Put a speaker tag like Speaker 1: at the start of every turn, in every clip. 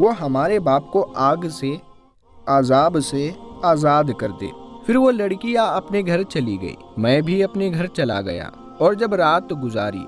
Speaker 1: وہ ہمارے باپ کو آگ سے عذاب سے آزاد کر دے۔ پھر وہ لڑکیاں اپنے گھر چلی گئی، میں بھی اپنے گھر چلا گیا، اور جب رات گزاری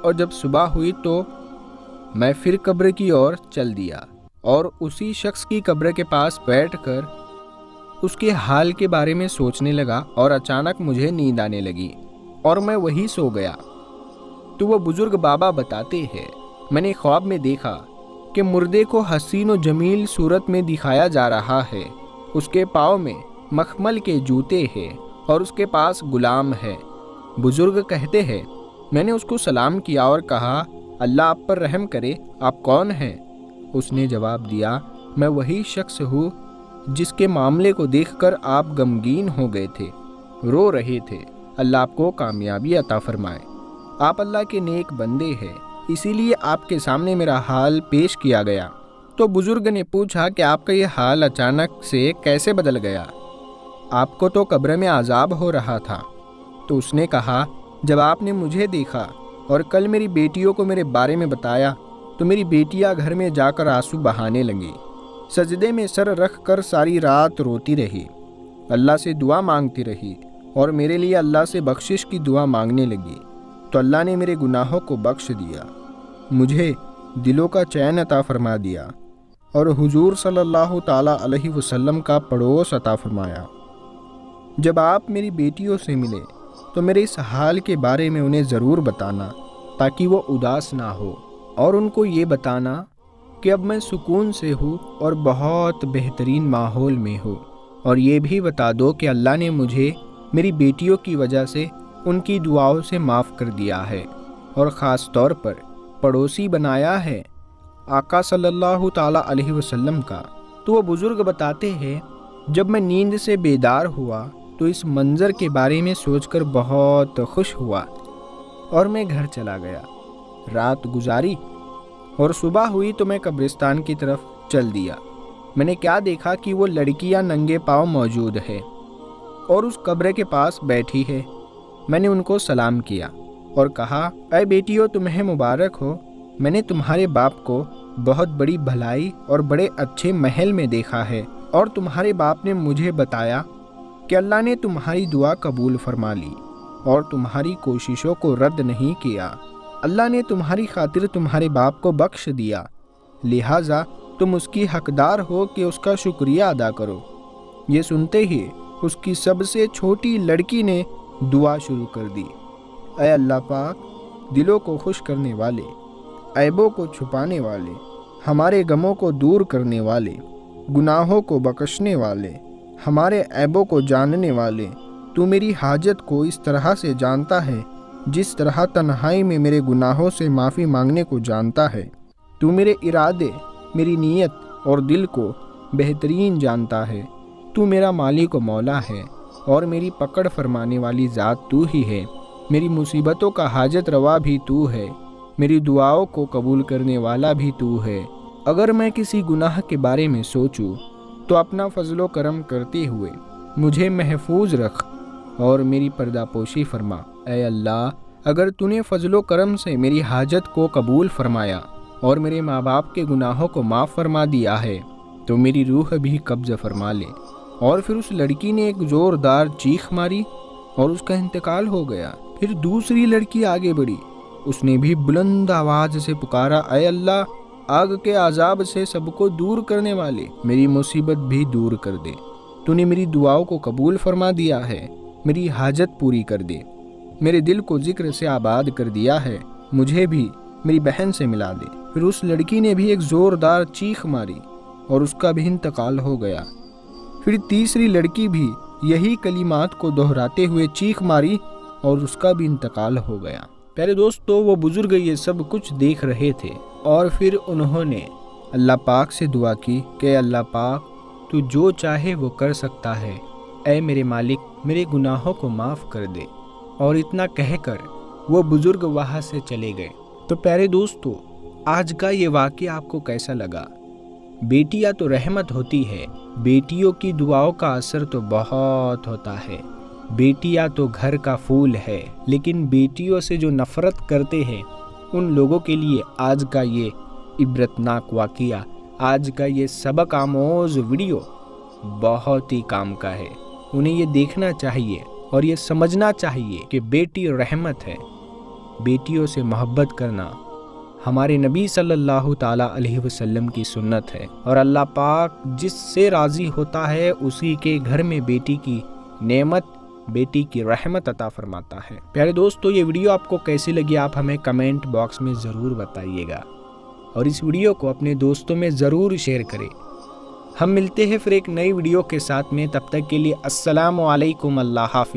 Speaker 1: اور جب صبح ہوئی تو میں پھر قبر کی اور چل دیا، اور اسی شخص کی قبر کے پاس بیٹھ کر اس کے حال کے بارے میں سوچنے لگا، اور اچانک مجھے نیند آنے لگی اور میں وہی سو گیا۔ تو وہ بزرگ بابا بتاتے ہیں، میں نے خواب میں دیکھا کہ مردے کو حسین و جمیل صورت میں دکھایا جا رہا ہے، اس کے پاؤں میں مخمل کے جوتے ہیں اور اس کے پاس غلام ہے۔ بزرگ کہتے ہیں، میں نے اس کو سلام کیا اور کہا، اللہ آپ پر رحم کرے، آپ کون ہیں؟ اس نے جواب دیا، میں وہی شخص ہوں جس کے معاملے کو دیکھ کر آپ غمگین ہو گئے تھے، رو رہے تھے۔ اللہ آپ کو کامیابی عطا فرمائے، آپ اللہ کے نیک بندے ہیں، اسی لیے آپ کے سامنے میرا حال پیش کیا گیا۔ تو بزرگ نے پوچھا کہ آپ کا یہ حال اچانک سے کیسے بدل گیا؟ آپ کو تو قبر میں عذاب ہو رہا تھا۔ تو اس نے کہا، جب آپ نے مجھے دیکھا اور کل میری بیٹیوں کو میرے بارے میں بتایا تو میری بیٹیاں گھر میں جا کر آنسو بہانے لگیں، سجدے میں سر رکھ کر ساری رات روتی رہی، اللہ سے دعا مانگتی رہی اور میرے لیے اللہ سے بخشش کی دعا مانگنے لگی۔ تو اللہ نے میرے گناہوں کو بخش دیا، مجھے دلوں کا چین عطا فرما دیا اور حضور صلی اللہ تعالیٰ علیہ وسلم کا پڑوس عطا فرمایا۔ جب آپ میری بیٹیوں سے ملے تو میرے اس حال کے بارے میں انہیں ضرور بتانا تاکہ وہ اداس نہ ہو، اور ان کو یہ بتانا کہ اب میں سکون سے ہوں اور بہت بہترین ماحول میں ہوں، اور یہ بھی بتا دو کہ اللہ نے مجھے میری بیٹیوں کی وجہ سے ان کی دعاؤں سے معاف کر دیا ہے، اور خاص طور پر پڑوسی بنایا ہے آقا صلی اللہ تعالیٰ علیہ وسلم کا۔ تو وہ بزرگ بتاتے ہیں، جب میں نیند سے بیدار ہوا تو اس منظر کے بارے میں سوچ کر بہت خوش ہوا اور میں گھر چلا گیا۔ رات گزاری اور صبح ہوئی تو میں قبرستان کی طرف چل دیا۔ میں نے کیا دیکھا کہ وہ لڑکیاں ننگے پاؤں موجود ہے اور اس قبر کے پاس بیٹھی ہے۔ میں نے ان کو سلام کیا اور کہا، اے بیٹیو، تمہیں مبارک ہو، میں نے تمہارے باپ کو بہت بڑی بھلائی اور بڑے اچھے محل میں دیکھا ہے، اور تمہارے باپ نے مجھے بتایا کہ اللہ نے تمہاری دعا قبول فرما لی اور تمہاری کوششوں کو رد نہیں کیا۔ اللہ نے تمہاری خاطر تمہارے باپ کو بخش دیا، لہٰذا تم اس کی حقدار ہو کہ اس کا شکریہ ادا کرو۔ یہ سنتے ہی اس کی سب سے چھوٹی لڑکی نے دعا شروع کر دی، اے اللہ پاک، دلوں کو خوش کرنے والے، عیبوں کو چھپانے والے، ہمارے غموں کو دور کرنے والے، گناہوں کو بخشنے والے، ہمارے عیبوں کو جاننے والے، تو میری حاجت کو اس طرح سے جانتا ہے جس طرح تنہائی میں میرے گناہوں سے معافی مانگنے کو جانتا ہے۔ تو میرے ارادے، میری نیت اور دل کو بہترین جانتا ہے۔ تو میرا مالک و مولا ہے اور میری پکڑ فرمانے والی ذات تو ہی ہے۔ میری مصیبتوں کا حاجت روا بھی تو ہے، میری دعاؤں کو قبول کرنے والا بھی تو ہے۔ اگر میں کسی گناہ کے بارے میں سوچوں تو اپنا فضل و کرم کرتے ہوئے مجھے محفوظ رکھ اور میری پردہ پوشی فرما۔ اے اللہ، اگر تو نے فضل و کرم سے میری حاجت کو قبول فرمایا اور میرے ماں باپ کے گناہوں کو معاف فرما دیا ہے تو میری روح بھی قبض فرما لے۔ اور پھر اس لڑکی نے ایک زوردار چیخ ماری اور اس کا انتقال ہو گیا۔ پھر دوسری لڑکی آگے بڑھی، اس نے بھی بلند آواز سے پکارا، اے اللہ، آگ کے عذاب سے سب کو دور کرنے والے، میری مصیبت بھی دور کر دے۔ تو نے میری دعاؤں کو قبول فرما دیا ہے، میری حاجت پوری کر دے، میرے دل کو ذکر سے آباد کر دیا ہے، مجھے بھی میری بہن سے ملا دے۔ پھر اس لڑکی نے بھی ایک زوردار چیخ ماری اور اس کا بھی انتقال ہو گیا۔ پھر تیسری لڑکی بھی یہی کلمات کو دہراتے ہوئے چیخ ماری اور اس کا بھی انتقال ہو گیا۔ پیارے دوستو، وہ بزرگ یہ سب کچھ دیکھ رہے تھے اور پھر انہوں نے اللہ پاک سے دعا کی کہ اللہ پاک، تو جو چاہے وہ کر سکتا ہے، اے میرے مالک، میرے گناہوں کو معاف کر دے۔ اور اتنا کہہ کر وہ بزرگ وہاں سے چلے گئے۔ تو پیارے دوستو، آج کا یہ واقعہ آپ کو کیسا لگا؟ بیٹیاں تو رحمت ہوتی ہے، بیٹیوں کی دعاؤں کا اثر تو بہت ہوتا ہے۔ بیٹیاں تو گھر کا پھول ہے، لیکن بیٹیوں سے جو نفرت کرتے ہیں ان لوگوں کے لیے آج کا یہ عبرتناک واقعہ آج کا یہ سبق آموز ویڈیو بہت ہی کام کا ہے۔ انہیں یہ دیکھنا چاہیے اور یہ سمجھنا چاہیے کہ بیٹی رحمت ہے۔ بیٹیوں سے محبت کرنا ہمارے نبی صلی اللہ تعالیٰ علیہ وسلم کی سنت ہے، اور اللہ پاک جس سے راضی ہوتا ہے اسی کے گھر میں بیٹی کی نعمت، بیٹی کی رحمت عطا فرماتا ہے۔ پیارے دوستو، یہ ویڈیو آپ کو کیسی لگی آپ ہمیں کمنٹ باکس میں ضرور بتائیے گا، اور اس ویڈیو کو اپنے دوستوں میں ضرور شیئر کریں۔ ہم ملتے ہیں پھر ایک نئی ویڈیو کے ساتھ میں، تب تک کے لیے السلام علیکم، اللہ حافظ۔